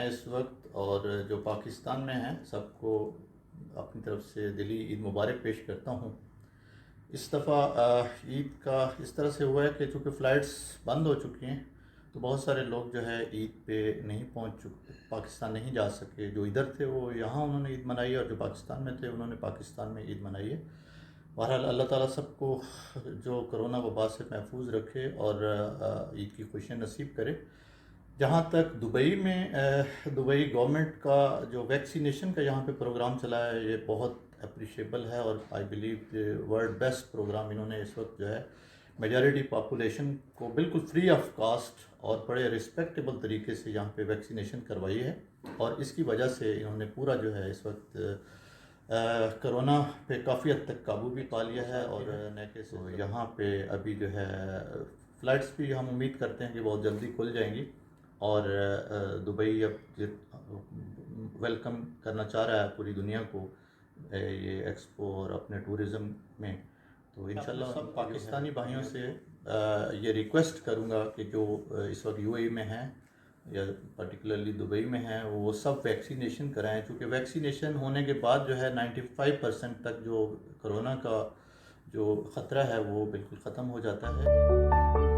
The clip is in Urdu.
اس وقت اور جو پاکستان میں ہیں سب کو اپنی طرف سے دلی عید مبارک پیش کرتا ہوں۔ اس دفعہ عید کا اس طرح سے ہوا ہے کہ چونکہ فلائٹس بند ہو چکی ہیں تو بہت سارے لوگ جو ہے عید پہ نہیں پہنچ چکے، پاکستان نہیں جا سکے۔ جو ادھر تھے وہ یہاں انہوں نے عید منائی ہے، اور جو پاکستان میں تھے انہوں نے پاکستان میں عید منائی ہے۔ بہرحال اللہ تعالیٰ سب کو جو کرونا وبا سے محفوظ رکھے اور عید کی خوشیاں نصیب کرے۔ جہاں تک دبئی میں دبئی گورنمنٹ کا جو ویکسینیشن کا یہاں پہ پروگرام چلا ہے، یہ بہت اپریشیبل ہے، اور I believe world best programme انہوں نے اس وقت جو ہے میجارٹی پاپولیشن کو بالکل فری آف کاسٹ اور بڑے رسپیکٹیبل طریقے سے یہاں پہ ویکسینیشن کروائی ہے، اور اس کی وجہ سے انہوں نے پورا جو ہے اس وقت کرونا پہ کافی حد تک قابو بھی پا لیا ہے۔ اور یہاں پہ ابھی جو ہے فلائٹس بھی ہم امید کرتے ہیں کہ بہت جلدی کھل جائیں گی، اور دبئی اب ویلکم کرنا چاہ رہا ہے پوری دنیا کو یہ ایکسپو اور اپنے ٹورزم میں۔ تو انشاءاللہ سب پاکستانی بھائیوں سے یہ ریکویسٹ کروں گا کہ جو اس وقت یو اے ای میں ہیں یا پرٹیکولرلی دبئی میں ہیں، وہ سب ویکسینیشن کرائیں، چونکہ ویکسینیشن ہونے کے بعد جو ہے 95% تک جو کرونا کا جو خطرہ ہے وہ بالکل ختم ہو جاتا ہے۔